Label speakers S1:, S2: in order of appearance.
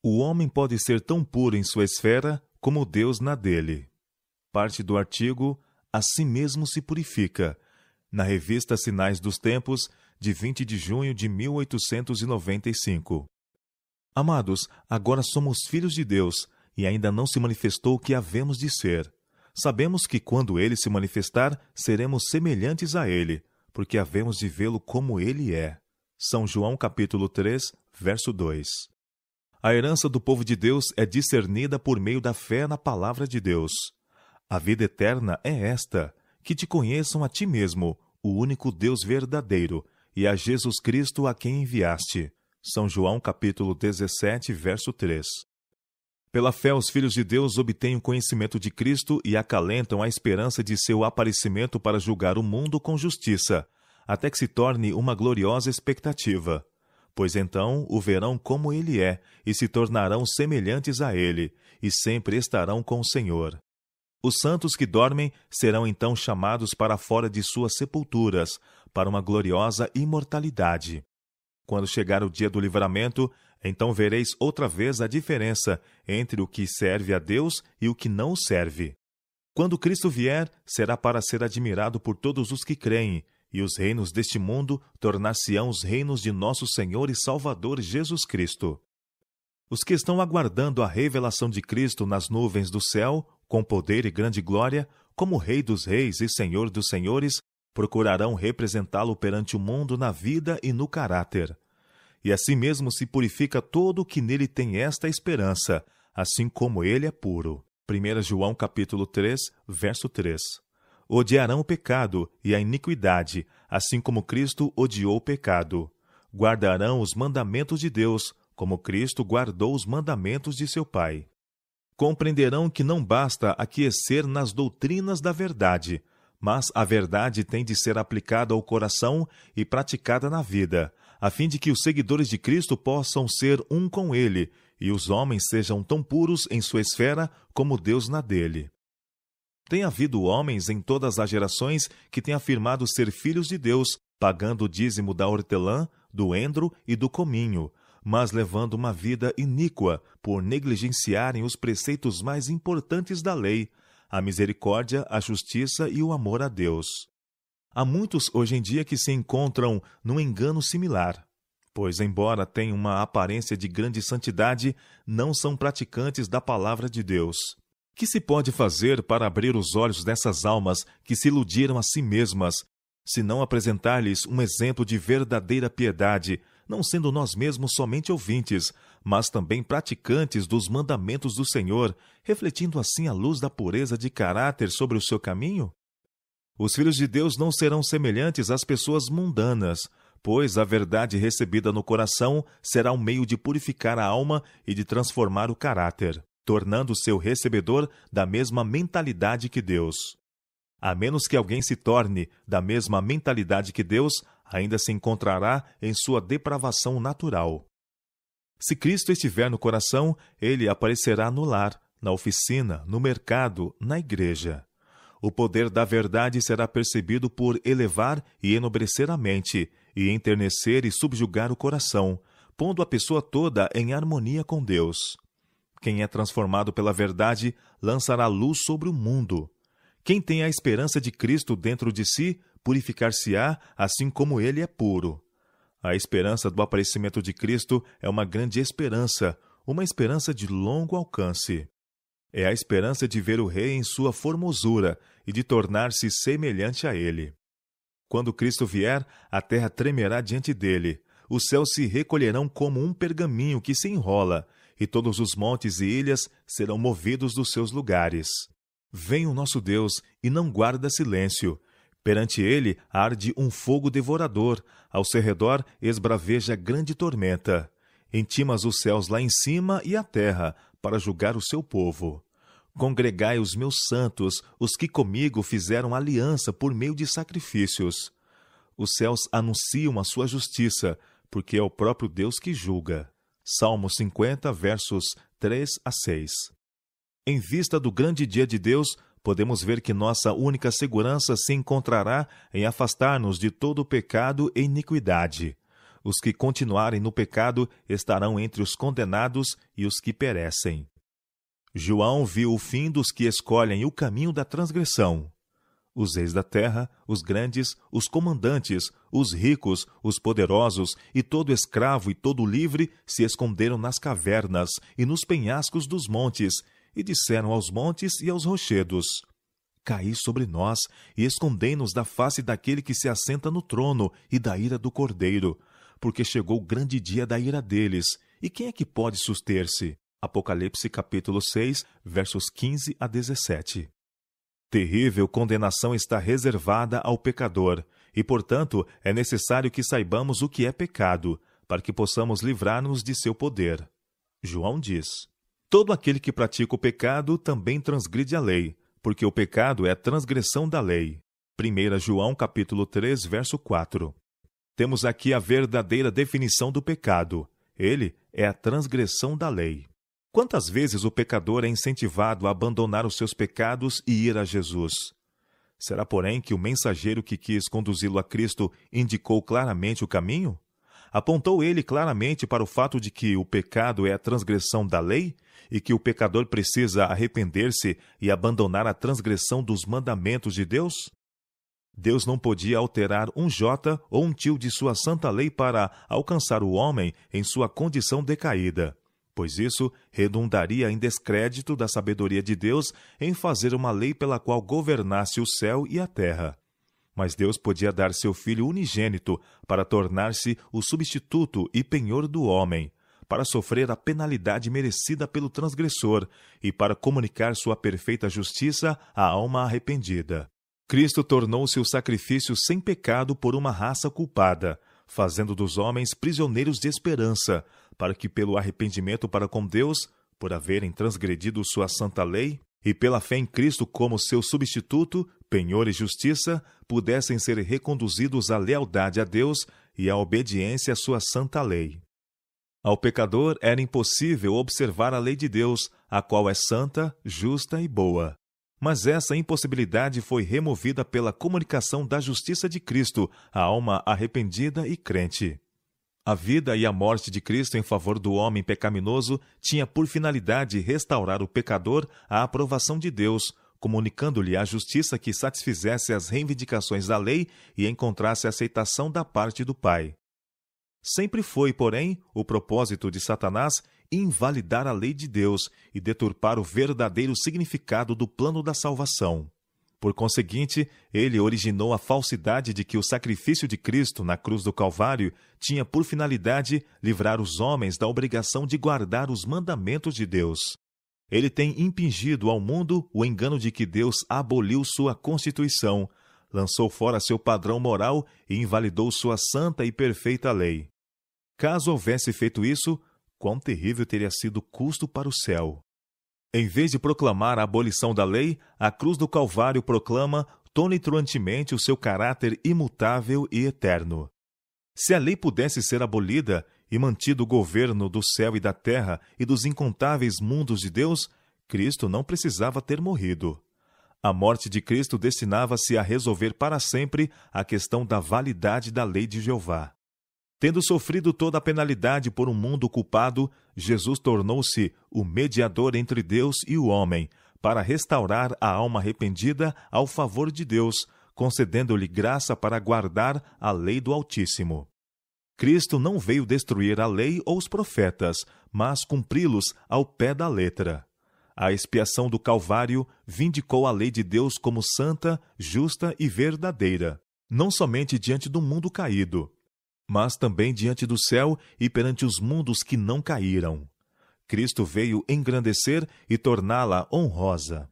S1: O homem pode ser tão puro em sua esfera como Deus na dele. Parte do artigo A Si Mesmo Se Purifica, na revista Sinais dos Tempos, de 20 de junho de 1895. Amados, agora somos filhos de Deus, e ainda não se manifestou o que havemos de ser. Sabemos que quando Ele se manifestar, seremos semelhantes a Ele, porque havemos de vê-lo como Ele é. São João capítulo 3, verso 2. A herança do povo de Deus é discernida por meio da fé na palavra de Deus. A vida eterna é esta, que te conheçam a ti mesmo, o único Deus verdadeiro, e a Jesus Cristo a quem enviaste. São João capítulo 17, verso 3. Pela fé, os filhos de Deus obtêm o conhecimento de Cristo e acalentam a esperança de seu aparecimento para julgar o mundo com justiça, até que se torne uma gloriosa expectativa. Pois então o verão como ele é, e se tornarão semelhantes a ele, e sempre estarão com o Senhor. Os santos que dormem serão então chamados para fora de suas sepulturas, para uma gloriosa imortalidade. Quando chegar o dia do livramento, então vereis outra vez a diferença entre o que serve a Deus e o que não o serve. Quando Cristo vier, será para ser admirado por todos os que creem, e os reinos deste mundo tornar-se-ão os reinos de nosso Senhor e Salvador Jesus Cristo. Os que estão aguardando a revelação de Cristo nas nuvens do céu, com poder e grande glória, como Rei dos Reis e Senhor dos Senhores, procurarão representá-lo perante o mundo na vida e no caráter. E assim mesmo se purifica todo o que nele tem esta esperança, assim como ele é puro. 1 João capítulo 3, verso 3. Odiarão o pecado e a iniquidade, assim como Cristo odiou o pecado. Guardarão os mandamentos de Deus, como Cristo guardou os mandamentos de seu Pai. Compreenderão que não basta aquecer nas doutrinas da verdade, mas a verdade tem de ser aplicada ao coração e praticada na vida, a fim de que os seguidores de Cristo possam ser um com Ele, e os homens sejam tão puros em sua esfera como Deus na dele. Tem havido homens em todas as gerações que têm afirmado ser filhos de Deus, pagando o dízimo da hortelã, do endro e do cominho, mas levando uma vida iníqua por negligenciarem os preceitos mais importantes da lei, a misericórdia, a justiça e o amor a Deus. Há muitos hoje em dia que se encontram num engano similar, pois, embora tenham uma aparência de grande santidade, não são praticantes da palavra de Deus. Que se pode fazer para abrir os olhos dessas almas que se iludiram a si mesmas, se não apresentar-lhes um exemplo de verdadeira piedade, não sendo nós mesmos somente ouvintes, mas também praticantes dos mandamentos do Senhor, refletindo assim a luz da pureza de caráter sobre o seu caminho? Os filhos de Deus não serão semelhantes às pessoas mundanas, pois a verdade recebida no coração será um meio de purificar a alma e de transformar o caráter, tornando o seu recebedor da mesma mentalidade que Deus. A menos que alguém se torne da mesma mentalidade que Deus, ainda se encontrará em sua depravação natural. Se Cristo estiver no coração, ele aparecerá no lar, na oficina, no mercado, na igreja. O poder da verdade será percebido por elevar e enobrecer a mente, e enternecer e subjugar o coração, pondo a pessoa toda em harmonia com Deus. Quem é transformado pela verdade lançará luz sobre o mundo. Quem tem a esperança de Cristo dentro de si, purificar-se-á, assim como ele é puro. A esperança do aparecimento de Cristo é uma grande esperança, uma esperança de longo alcance. É a esperança de ver o Rei em sua formosura e de tornar-se semelhante a ele. Quando Cristo vier, a terra tremerá diante dele, os céus se recolherão como um pergaminho que se enrola, e todos os montes e ilhas serão movidos dos seus lugares. Vem o nosso Deus e não guarda silêncio. Perante ele arde um fogo devorador, ao seu redor esbraveja grande tormenta. Intimas os céus lá em cima e a terra, para julgar o seu povo. Congregai os meus santos, os que comigo fizeram aliança por meio de sacrifícios. Os céus anunciam a sua justiça, porque é o próprio Deus que julga. Salmo 50, versos 3 a 6. Em vista do grande dia de Deus, podemos ver que nossa única segurança se encontrará em afastar-nos de todo pecado e iniquidade. os que continuarem no pecado estarão entre os condenados e os que perecem. João viu o fim dos que escolhem o caminho da transgressão. Os reis da terra, os grandes, os comandantes, os ricos, os poderosos, e todo escravo e todo livre se esconderam nas cavernas e nos penhascos dos montes, e disseram aos montes e aos rochedos: Caí sobre nós e escondei-nos da face daquele que se assenta no trono e da ira do Cordeiro, porque chegou o grande dia da ira deles, e quem é que pode suster-se? Apocalipse capítulo 6, versos 15 a 17. Terrível condenação está reservada ao pecador, e, portanto, é necessário que saibamos o que é pecado, para que possamos livrar-nos de seu poder. João diz: Todo aquele que pratica o pecado também transgride a lei, porque o pecado é a transgressão da lei. 1 João capítulo 3, verso 4. Temos aqui a verdadeira definição do pecado. Ele é a transgressão da lei. Quantas vezes o pecador é incentivado a abandonar os seus pecados e ir a Jesus? Será, porém, que o mensageiro que quis conduzi-lo a Cristo indicou claramente o caminho? Apontou ele claramente para o fato de que o pecado é a transgressão da lei e que o pecador precisa arrepender-se e abandonar a transgressão dos mandamentos de Deus? Deus não podia alterar um jota ou um tio de sua santa lei para alcançar o homem em sua condição decaída, pois isso redundaria em descrédito da sabedoria de Deus em fazer uma lei pela qual governasse o céu e a terra. Mas Deus podia dar seu Filho unigênito para tornar-se o substituto e penhor do homem, para sofrer a penalidade merecida pelo transgressor e para comunicar sua perfeita justiça à alma arrependida. Cristo tornou-se o sacrifício sem pecado por uma raça culpada, fazendo dos homens prisioneiros de esperança, para que pelo arrependimento para com Deus, por haverem transgredido sua santa lei, e pela fé em Cristo como seu substituto, penhor e justiça, pudessem ser reconduzidos à lealdade a Deus e à obediência à sua santa lei. Ao pecador era impossível observar a lei de Deus, a qual é santa, justa e boa. Mas essa impossibilidade foi removida pela comunicação da justiça de Cristo à alma arrependida e crente. A vida e a morte de Cristo em favor do homem pecaminoso tinha por finalidade restaurar o pecador à aprovação de Deus, comunicando-lhe a justiça que satisfizesse as reivindicações da lei e encontrasse aceitação da parte do Pai. Sempre foi, porém, o propósito de Satanás invalidar a lei de Deus e deturpar o verdadeiro significado do plano da salvação. Por conseguinte, ele originou a falsidade de que o sacrifício de Cristo na cruz do Calvário tinha por finalidade livrar os homens da obrigação de guardar os mandamentos de Deus. Ele tem impingido ao mundo o engano de que Deus aboliu sua Constituição, lançou fora seu padrão moral e invalidou sua santa e perfeita lei. Caso houvesse feito isso, quão terrível teria sido o custo para o céu! Em vez de proclamar a abolição da lei, a cruz do Calvário proclama tonitruantemente o seu caráter imutável e eterno. Se a lei pudesse ser abolida e mantido o governo do céu e da terra e dos incontáveis mundos de Deus, Cristo não precisava ter morrido. A morte de Cristo destinava-se a resolver para sempre a questão da validade da lei de Jeová. Tendo sofrido toda a penalidade por um mundo culpado, Jesus tornou-se o mediador entre Deus e o homem, para restaurar a alma arrependida ao favor de Deus, concedendo-lhe graça para guardar a lei do Altíssimo. Cristo não veio destruir a lei ou os profetas, mas cumpri-los ao pé da letra. A expiação do Calvário vindicou a lei de Deus como santa, justa e verdadeira, não somente diante do mundo caído, mas também diante do céu e perante os mundos que não caíram. Cristo veio engrandecer e torná-la honrosa.